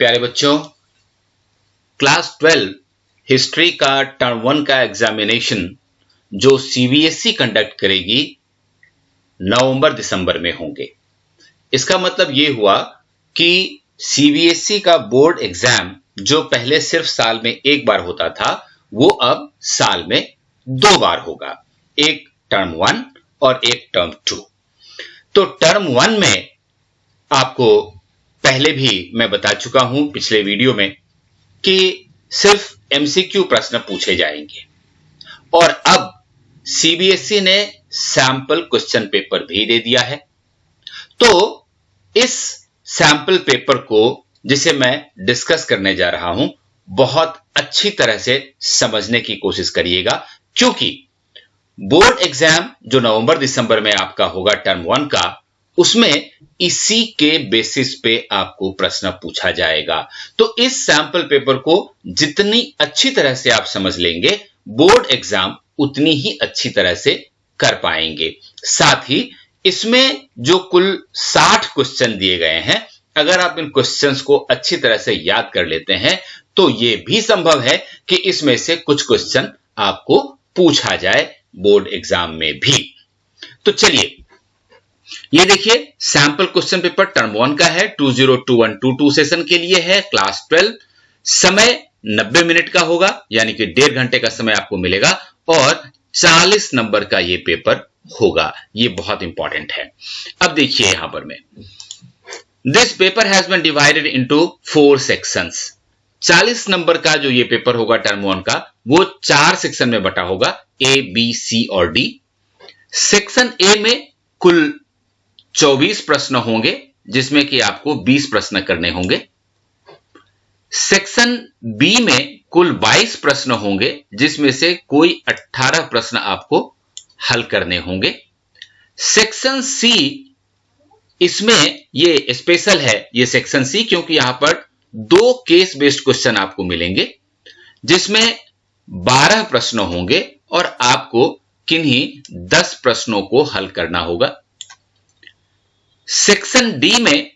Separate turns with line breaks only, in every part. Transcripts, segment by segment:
प्यारे बच्चों, class 12 history का टर्म 1 का एग्जामिनेशन जो सीबीएसई कंडक्ट करेगी नवंबर-दिसंबर में होंगे। इसका मतलब ये हुआ कि सीबीएसई का बोर्ड एग्जाम जो पहले सिर्फ साल में एक बार होता था, वो अब साल में 2 बार होगा, एक टर्म 1 और एक टर्म 2। तो टर्म 1 में आपको पहले भी मैं बता चुका हूं पिछले वीडियो में कि सिर्फ एमसीक्यू प्रश्न पूछे जाएंगे और अब सीबीएसई ने सैंपल क्वेश्चन पेपर भी दे दिया है। तो इस सैंपल पेपर को जिसे मैं डिस्कस करने जा रहा हूं, बहुत अच्छी तरह से समझने की कोशिश करिएगा, क्योंकि बोर्ड एग्जाम जो नवंबर दिसंबर में आपका होगा टर्म 1 का, उसमें इसी के बेसिस पे आपको प्रश्न पूछा जाएगा। तो इस सैंपल पेपर को जितनी अच्छी तरह से आप समझ लेंगे, बोर्ड एग्जाम उतनी ही अच्छी तरह से कर पाएंगे। साथ ही इसमें जो कुल 60 क्वेश्चन दिए गए हैं, अगर आप इन क्वेश्चंस को अच्छी तरह से याद कर लेते हैं तो यह भी संभव है कि इसमें से कुछ क्वेश्चन आपको पूछा जाए बोर्ड एग्जाम में भी। तो चलिए, ये देखिए सैंपल क्वेश्चन पेपर टर्म 1 का है, 2021-22 सेशन के लिए है, क्लास 12। समय 90 मिनट का होगा, यानी कि 1.5 घंटे का समय आपको मिलेगा और 40 नंबर का ये पेपर होगा। ये बहुत इंपॉर्टेंट है। अब देखिए यहां पर में, this paper has been divided into 4 sections. 40 नंबर का जो ये पेपर होगा टर्म 1 का, वो 4 सेक्शन में बटा होगा, ए, बी, सी और डी। सेक्शन ए में कुल 24 प्रश्न होंगे, जिसमें कि आपको 20 प्रश्न करने होंगे। सेक्शन बी में कुल 22 प्रश्न होंगे, जिसमें से कोई 18 प्रश्न आपको हल करने होंगे। सेक्शन सी, इसमें ये स्पेशल है ये सेक्शन सी, क्योंकि यहां पर 2 केस बेस्ड क्वेश्चन आपको मिलेंगे, जिसमें 12 प्रश्न होंगे और आपको किन्हीं 10 प्रश्नों को हल करना होगा। सेक्शन डी में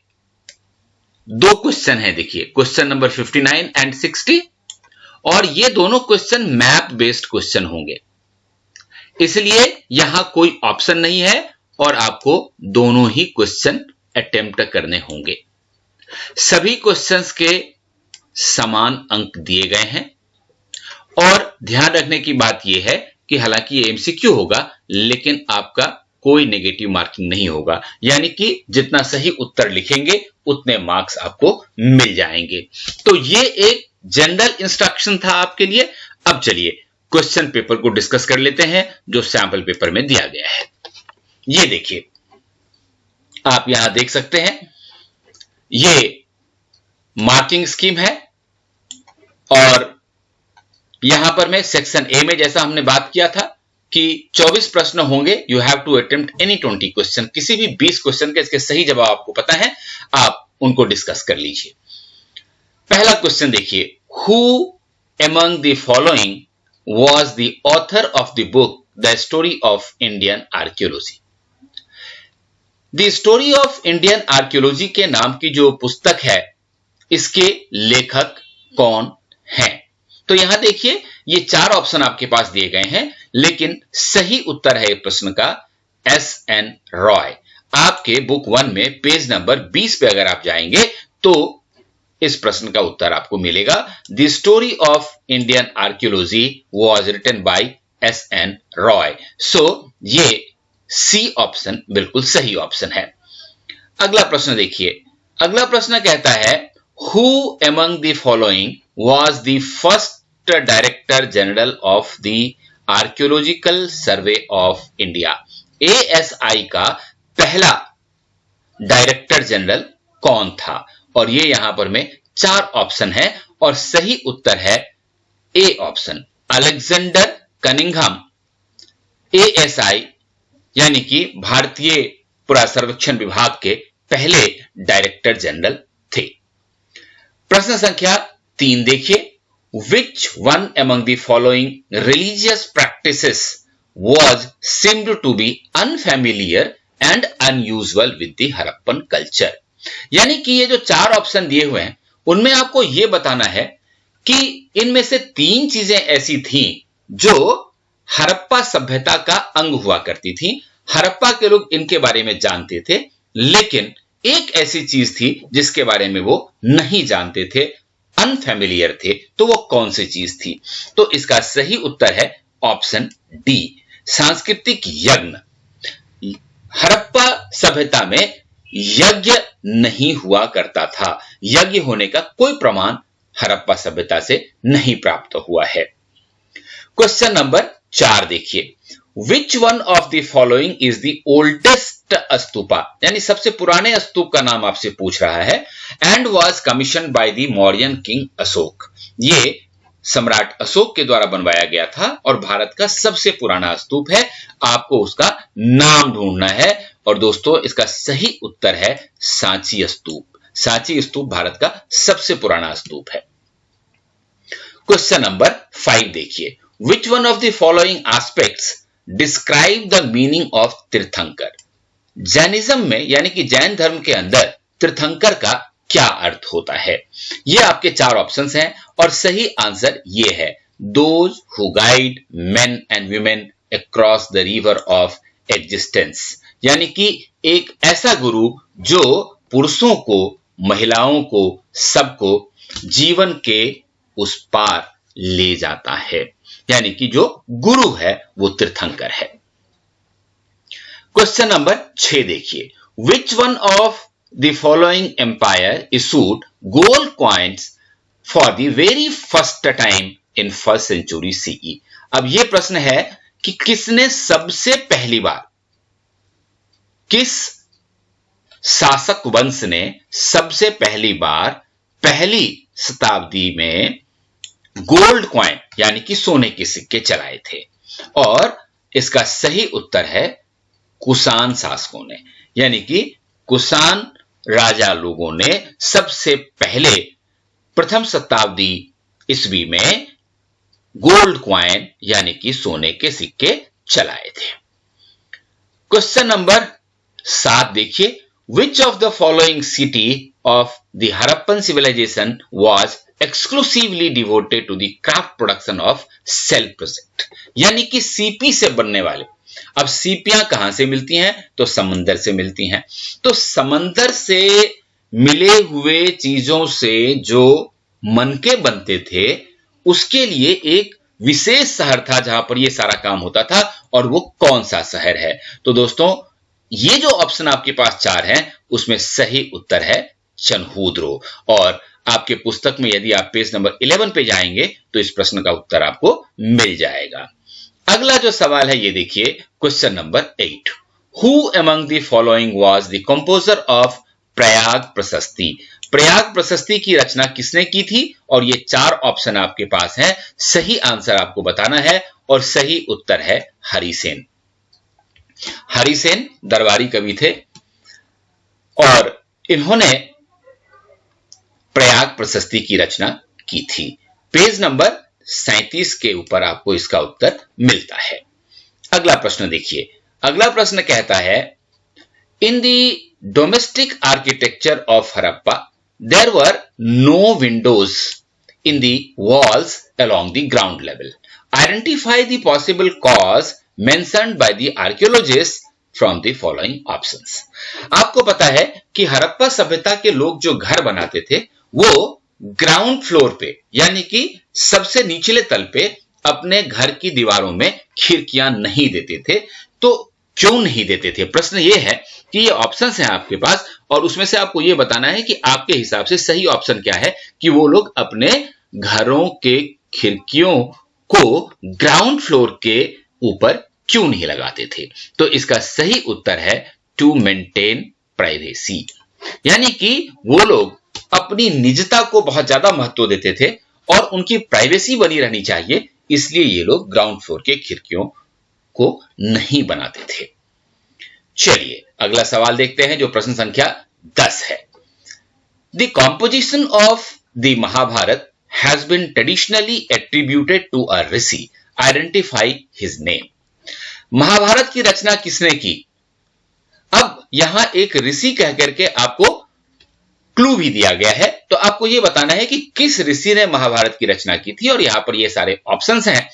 2 क्वेश्चन है, देखिए क्वेश्चन नंबर 59 एंड 60, और ये दोनों क्वेश्चन मैप बेस्ड क्वेश्चन होंगे, इसलिए यहां कोई ऑप्शन नहीं है और आपको दोनों ही क्वेश्चन अटेम्प्ट करने होंगे। सभी क्वेश्चंस के समान अंक दिए गए हैं और ध्यान रखने की बात यह है कि हालांकि ये एमसीक्यू होगा, लेकिन आपका कोई नेगेटिव मार्किंग नहीं होगा, यानी कि जितना सही उत्तर लिखेंगे उतने मार्क्स आपको मिल जाएंगे। तो ये एक जनरल इंस्ट्रक्शन था आपके लिए। अब चलिए क्वेश्चन पेपर को डिस्कस कर लेते हैं जो सैंपल पेपर में दिया गया है। ये देखिए, आप यहां देख सकते हैं, ये मार्किंग स्कीम है और यहां पर मैं सेक्शन ए में, जैसा हमने बात किया था कि 24 प्रश्न होंगे, you have to attempt any 20 question, किसी भी 20 क्वेश्चन के इसके सही जवाब आपको पता है, आप उनको डिस्कस कर लीजिए। पहला क्वेश्चन देखिए, who among the following was the author of the book the story of Indian archaeology. The story of Indian archaeology के नाम की जो पुस्तक है, इसके लेखक कौन हैं? तो यहां देखिए, ये 4 ऑप्शन आपके पास दिए गए हैं, लेकिन सही उत्तर है प्रश्न का एस.एन. रॉय। आपके बुक 1 में पेज नंबर 20 पे अगर आप जाएंगे तो इस प्रश्न का उत्तर आपको मिलेगा, the story of Indian archaeology was written by S N. Roy. So ये सी ऑप्शन बिल्कुल सही ऑप्शन है। अगला प्रश्न देखिए, अगला प्रश्न कहता है, who among the following was the first director general of the archaeological survey of India. ASI का पहला डायरेक्टर जनरल कौन था? और ये यहां पर में 4 ऑप्शन है और सही उत्तर है A option, Alexander Cunningham. ASI यानी कि भारतीय पुरातत्व सर्वेक्षण विभाग के पहले डायरेक्टर जनरल थे। प्रश्न संख्या 3 देखिए, which one among the following religious practices was seemed to be unfamiliar and unusual with the Harappan culture। यानी कि ये जो 4 ऑप्शन दिए हुए हैं, उनमें आपको यह बताना है कि इनमें से 3 चीजें ऐसी थीं जो हड़प्पा सभ्यता का अंग हुआ करती थी। हड़प्पा के लोग इनके बारे में जानते थे, लेकिन एक ऐसी चीज थी जिसके बारे में वो नहीं जानते थे, अनफैमिलियर थे। तो वो कौन सी चीज थी? तो इसका सही उत्तर है ऑप्शन डी, सांस्कृतिक यज्ञ। हड़प्पा सभ्यता में यज्ञ नहीं हुआ करता था। यज्ञ होने का कोई प्रमाण हड़प्पा सभ्यता से नहीं प्राप्त हुआ है। क्वेश्चन नंबर 4 देखिए, which one of the following is the oldest stupa, यानी सबसे पुराने स्तूप का नाम आपसे पूछ रहा है। And was commission by the Mauryan king Ashok, ये सम्राट अशोक के द्वारा बनवाया गया था और भारत का सबसे पुराना स्तूप है। आपको उसका नाम ढूंढना है और दोस्तों इसका सही उत्तर है सांची स्तूप। सांची स्तूप भारत का सबसे पुराना स्तूप है। क्वेश्चन नंबर 5 देखिए, which one of the following aspects describe the meaning of तीर्थंकर। जैनिज्म में यानी कि जैन धर्म के अंदर तीर्थंकर का क्या अर्थ होता है? ये आपके 4 ऑप्शंस हैं और सही आंसर ये है, those who guide main and women across the river of existence, यानी कि एक ऐसा गुरु जो पुरुषों को, महिलाओं को, सबको जीवन के उस पार ले जाता है, यानी कि जो गुरु है वो तीर्थंकर है। क्वेश्चन नंबर 6 देखिए, which one of the following empire issued gold coins for the very first time in first century CE. अब यह प्रश्न है कि किसने सबसे पहली बार, किस शासक वंश ने सबसे पहली बार पहली शताब्दी में गोल्ड कॉइन यानी कि सोने के सिक्के चलाए थे? और इसका सही उत्तर है कुषाण शासकों ने, यानी कि कुषाण राजा लोगों ने सबसे पहले प्रथम शताब्दी ईस्वी में गोल्ड कॉइन यानी कि सोने के सिक्के चलाए थे। क्वेश्चन नंबर 7 देखिए, which of the following city of the Harappan civilization was exclusively devoted to the craft production of self project, यानी कि सीपी से बनने वाले। अब सीपियां कहां से मिलती हैं? तो समंदर से मिलती हैं। तो समंदर से मिले हुए चीजों से जो मनके बनते थे उसके लिए एक विशेष शहर था जहां पर यह सारा काम होता था, और वो कौन सा शहर है? तो दोस्तों ये जो ऑप्शन आपके पास 4 हैं उसमें सही उत्तर है चनहूद्रो। और आपके पुस्तक में यदि आप पेज नंबर 11 पे जाएंगे तो इस प्रश्न का उत्तर आपको मिल जाएगा। अगला जो सवाल है ये देखिए, question number 8, who among the following was the composer of Prayag प्रशस्ति। प्रयाग प्रशस्ति की रचना किसने की थी? और ये 4 ऑप्शन आपके पास हैं, सही आंसर आपको बताना है और सही उत्तर है हरिसेन। हरिसेन दरबारी कवि थे और इन्होंने प्रयाग प्रशस्ति की रचना की थी। पेज नंबर 37 के ऊपर आपको इसका उत्तर मिलता है। अगला प्रश्न देखिए, अगला प्रश्न कहता है, in the domestic architecture of Harappa there were no windows in the walls along the ground level. Identify the possible cause mentioned by the archaeologist from the following options. आपको पता है कि हड़प्पा सभ्यता के लोग जो घर बनाते थे वो ग्राउंड फ्लोर पे यानी कि सबसे निचले तल पे अपने घर की दीवारों में खिड़कियां नहीं देते थे। तो क्यों नहीं देते थे? प्रश्न ये है कि ये ऑप्शंस हैं आपके पास और उसमें से आपको ये बताना है कि आपके हिसाब से सही ऑप्शन क्या है कि वो लोग अपने घरों के खिड़कियों को ग्राउंड फ्लोर के ऊपर क्यों नहीं लगाते थे? तो इसका सही उत्तर है टू मेंटेन प्राइवेसी, यानी कि वो लोग अपनी निजता को बहुत ज्यादा महत्व देते थे और उनकी प्राइवेसी बनी रहनी चाहिए, इसलिए ये लोग ग्राउंड फ्लोर के खिड़कियों को नहीं बनाते थे। चलिए अगला सवाल देखते हैं जो प्रश्न संख्या 10 है। The composition of the Mahabharata has been traditionally attributed to a rishi, identify his name. Mahabharata की रचना किसने की? अब यहां एक ऋषि कहकर के आपको क्लू भी दिया गया है। तो आपको यह बताना है कि किस ऋषि ने महाभारत की रचना की थी, और यहां पर ये सारे ऑप्शंस हैं।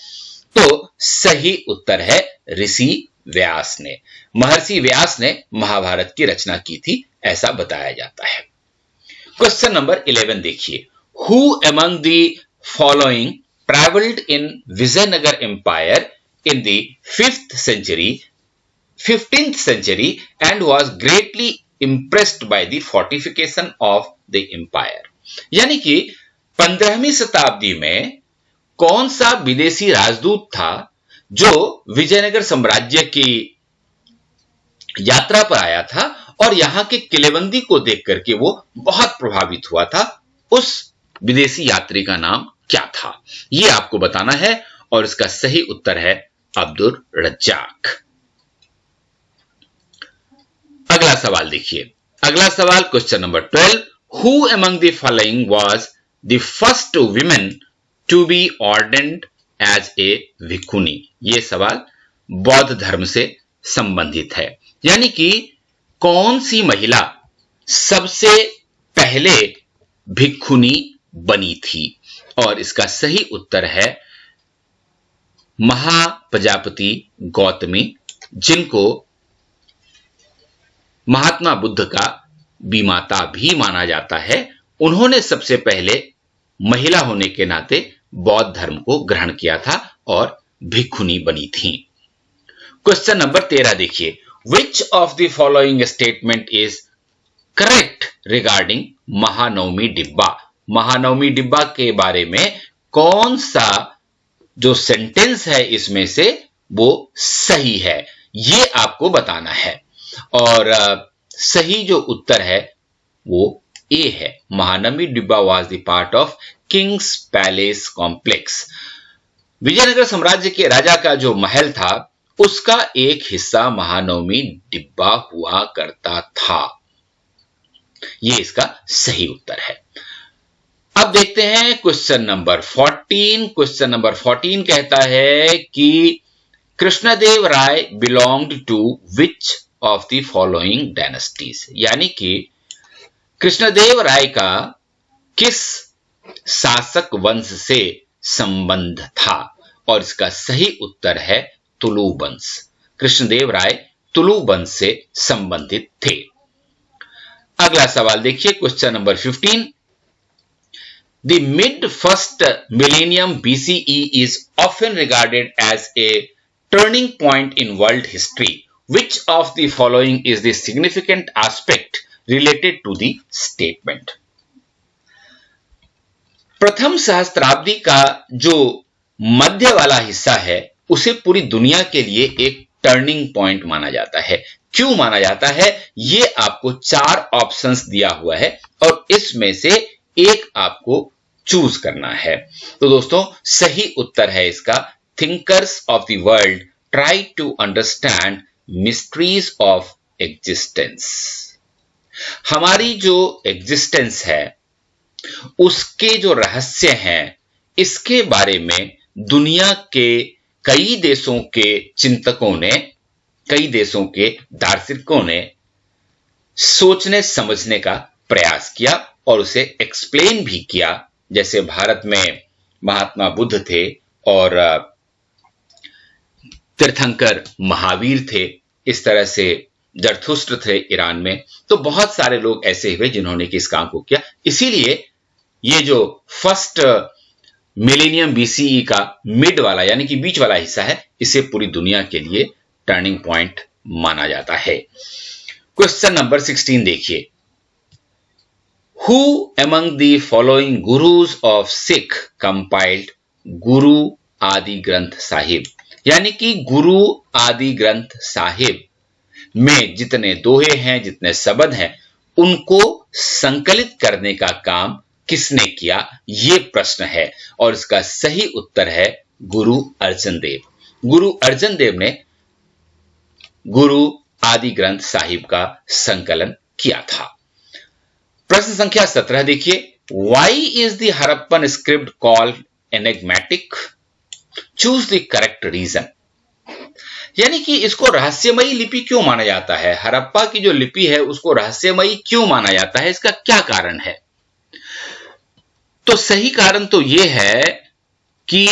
तो सही उत्तर है ऋषि व्यास ने। महर्षि व्यास ने महाभारत की रचना की थी, ऐसा बताया जाता है। क्वेश्चन नंबर 11 देखिए, who among the following travelled in Vijayanagara empire in the 15th century and was greatly impressed by the fortification of the empire। यानी कि 15वीं शताब्दी में कौन सा विदेशी राजदूत था जो विजयनगर साम्राज्य की यात्रा पर आया था और यहां के किलेबंदी को देख करके वो बहुत प्रभावित हुआ था। उस विदेशी यात्री का नाम क्या था, ये आपको बताना है, और इसका सही उत्तर है अब्दुल रज्जाक। अगला सवाल देखिए, अगला सवाल question number 12, who among the following was the first women to be ordained as a bhikshuni. ये सवाल बौद्ध धर्म से संबंधित है, यानी कि कौन सी महिला सबसे पहले भिक्षुनी बनी थी, और इसका सही उत्तर है महाप्रजापति गौतमी, जिनको महात्मा बुद्ध का बीमाता भी माना जाता है। उन्होंने सबसे पहले महिला होने के नाते बौद्ध धर्म को ग्रहण किया था और भिक्षुनी बनी थी। क्वेश्चन नंबर 13 देखिए, which of the following statement is correct regarding Mahanavami डिब्बा। महानवमी डिब्बा के बारे में कौन सा जो सेंटेंस है इसमें से वो सही है, ये आपको बताना है, और सही जो उत्तर है वो ए है। Mahanavami Dibba was the part of king's palace complex. Vijayanagara साम्राज्य के राजा का जो महल था उसका एक हिस्सा महानवमी डिब्बा हुआ करता था। ये इसका सही उत्तर है। अब देखते हैं क्वेश्चन नंबर 14। क्वेश्चन नंबर 14 कहता है कि Krishnadeva Raya belonged to which of the following dynasties. यानी कि कृष्णदेव राय का किस शासक वंश से संबंध था, और इसका सही उत्तर है तुलु वंश। कृष्णदेव राय तुलु वंश से संबंधित थे। अगला सवाल देखिए, question number 15। The mid-first millennium BCE is often regarded as a turning point in world history. Which of the following is the significant aspect related to the statement? प्रथम सहस्त्राब्दी का जो मध्य वाला हिस्सा है उसे पूरी दुनिया के लिए एक टर्निंग पॉइंट माना जाता है। क्यों माना जाता है, ये आपको 4 ऑप्शंस दिया हुआ है और इसमें से एक आपको चूज करना है। तो दोस्तों सही उत्तर है इसका, thinkers of the world try to understand mysteries of existence. हमारी जो एग्जिस्टेंस है उसके जो रहस्य हैं इसके बारे में दुनिया के कई देशों के चिंतकों ने, कई देशों के दार्शनिकों ने सोचने समझने का प्रयास किया और उसे एक्सप्लेन भी किया। जैसे भारत में महात्मा बुद्ध थे और तीर्थंकर महावीर थे, इस तरह से जरथुस्त्र थे ईरान में। तो बहुत सारे लोग ऐसे हुए जिन्होंने कि इस काम को किया। इसीलिए ये जो फर्स्ट मिलेनियम बीसीई का मिड वाला यानी कि बीच वाला हिस्सा है, इसे पूरी दुनिया के लिए टर्निंग पॉइंट माना जाता है। क्वेश्चन नंबर 16 देखिए, who among the following gurus of Sikh compiled Guru Adi Granth Sahib. यानी कि गुरु आदि ग्रंथ साहिब में जितने दोहे हैं, जितने शब्द हैं, उनको संकलित करने का काम किसने किया, ये प्रश्न है और इसका सही उत्तर है गुरु अर्जन देव। गुरु अर्जन देव ने गुरु आदि ग्रंथ साहिब का संकलन किया था। प्रश्न संख्या 17 देखिए, why is the Harappan script called enigmatic? Choose the correct reason. यानी कि इसको रहस्यमयी लिपि क्यों माना जाता है? हड़प्पा की जो लिपि है उसको रहस्यमयी क्यों माना जाता है? इसका क्या कारण है? तो सही कारण तो यह है कि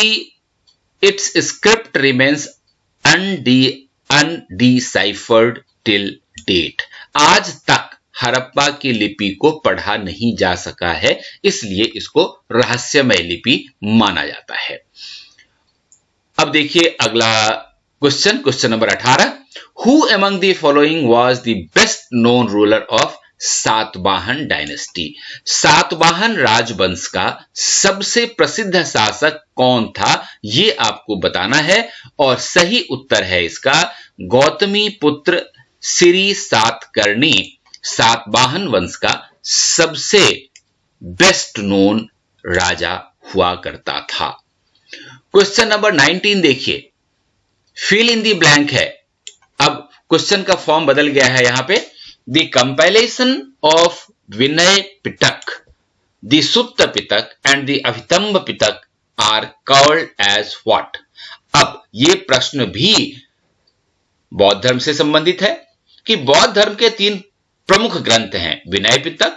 it's script remains undeciphered till date. आज तक हड़प्पा की लिपि को पढ़ा नहीं जा सका है, इसलिए इसको रहस्यमय लिपि माना जाता है। अब देखिए अगला question number 18। Who among the following was the best known ruler of Satavahana dynasty? Satavahana राजवंश का सबसे प्रसिद्ध शासक कौन था, यह आपको बताना है। और सही उत्तर है इसका गौतमी पुत्र श्री सातकर्णी सातवाहन वंश का सबसे बेस्ट नोन राजा हुआ करता था। क्वेश्चन नंबर 19 देखिए, फिल इन दी ब्लैंक है। अब क्वेश्चन का फॉर्म बदल गया है यहां पे। The compilation of Vinaya Pitaka, the Sutta Pitaka and the Abhidhamma Pitaka are called as what? अब यह प्रश्न भी बौद्ध धर्म से संबंधित है कि बौद्ध धर्म के 3 प्रमुख ग्रंथ हैं, विनय पिटक,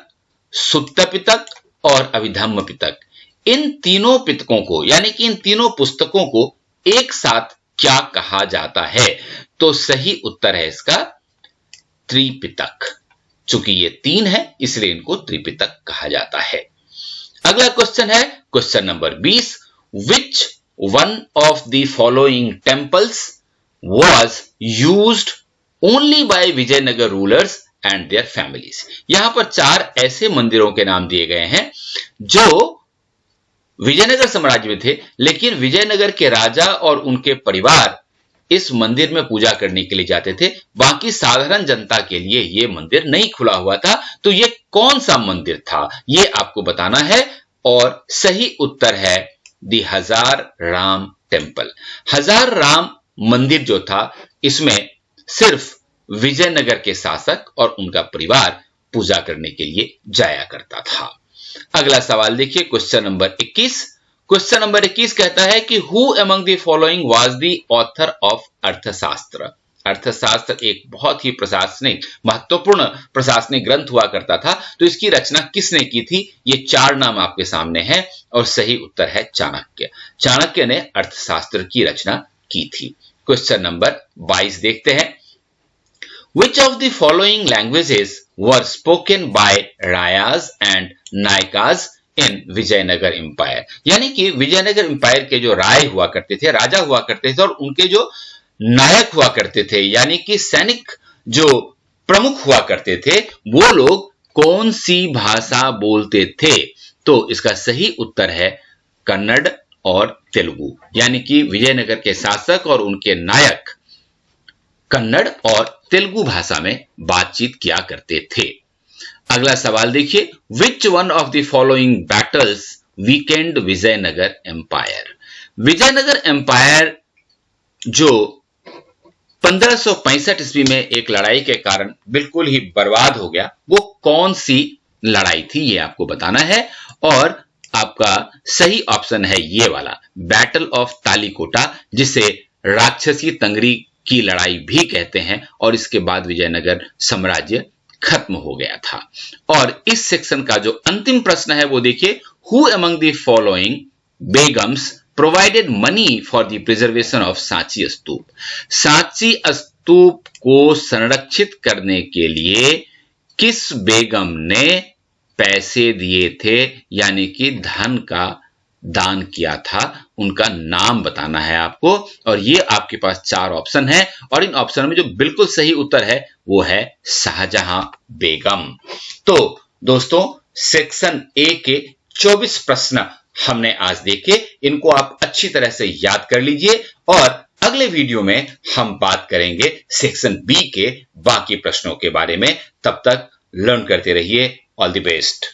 सुत्त पिटक और अभिधम्म पिटक। इन तीनों पिटकों को यानी कि इन तीनों पुस्तकों को एक साथ क्या कहा जाता है? तो सही उत्तर है इसका त्रिपिटक। चूंकि ये 3 है इसलिए इनको त्रिपिटक कहा जाता है। अगला क्वेश्चन है question number 20। Which one of the following temples was used only by Vijayanagara rulers and their families? यहां पर 4 ऐसे मंदिरों के नाम दिए गए हैं जो विजयनगर साम्राज्य में थे, लेकिन विजयनगर के राजा और उनके परिवार इस मंदिर में पूजा करने के लिए जाते थे। बाकी साधारण जनता के लिए यह मंदिर नहीं खुला हुआ था। तो यह कौन सा मंदिर था यह आपको बताना है। और सही उत्तर है दी हजार राम टेम्पल। हजार राम मंदिर जो था इसमें सिर्फ विजयनगर के शासक और उनका परिवार पूजा करने के लिए जाया करता था। अगला सवाल देखिए क्वेश्चन नंबर 21। क्वेश्चन नंबर 21 कहता है कि who among the following was the author of अर्थशास्त्र? अर्थशास्त्र एक बहुत ही प्रशासनिक महत्वपूर्ण प्रशासनिक ग्रंथ हुआ करता था। तो इसकी रचना किसने की थी? ये 4 नाम आपके सामने हैं और सही उत्तर है चाणक्य। चाणक्य ने अर्थशास्त्र की रचना की थी। क्वेश्चन नंबर 22 देखते हैं। Which of the following languages were spoken by Rayas and Nayakas in Vijayanagara empire? यानी कि विजयनगर एम्पायर के जो राय हुआ करते थे, राजा हुआ करते थे और उनके जो नायक हुआ करते थे यानी कि सैनिक जो प्रमुख हुआ करते थे, वो लोग कौन सी भाषा बोलते थे? तो इसका सही उत्तर है कन्नड़ और तेलुगु। यानी कि विजयनगर के शासक और उनके नायक कन्नड़ और तेलुगु भाषा में बातचीत किया करते थे। अगला सवाल देखिए। Which one of the following battles weakened Vijayanagara empire? Vijayanagara empire जो 1565 ईस्वी में एक लड़ाई के कारण बिल्कुल ही बर्बाद हो गया, वो कौन सी लड़ाई थी ये आपको बताना है। और आपका सही ऑप्शन है ये वाला, बैटल ऑफ तालीकोटा, जिसे राक्षसी तंगरी की लड़ाई भी कहते हैं। और इसके बाद विजयनगर साम्राज्य खत्म हो गया था। और इस सेक्शन का जो अंतिम प्रश्न है वो देखिए। Who among the following begums provided money for the preservation of Sanchi stupa? Sanchi stupa को संरक्षित करने के लिए किस बेगम ने पैसे दिए थे यानी कि धन का दान किया था? उनका नाम बताना है आपको। और ये आपके पास 4 ऑप्शन है और इन ऑप्शन में जो बिल्कुल सही उत्तर है वो है शाहजहां बेगम। तो दोस्तों सेक्शन ए के 24 प्रश्न हमने आज देखे। इनको आप अच्छी तरह से याद कर लीजिए और अगले वीडियो में हम बात करेंगे सेक्शन बी के बाकी प्रश्नों के बारे में। तब तक लर्न करते रहिए। All the best.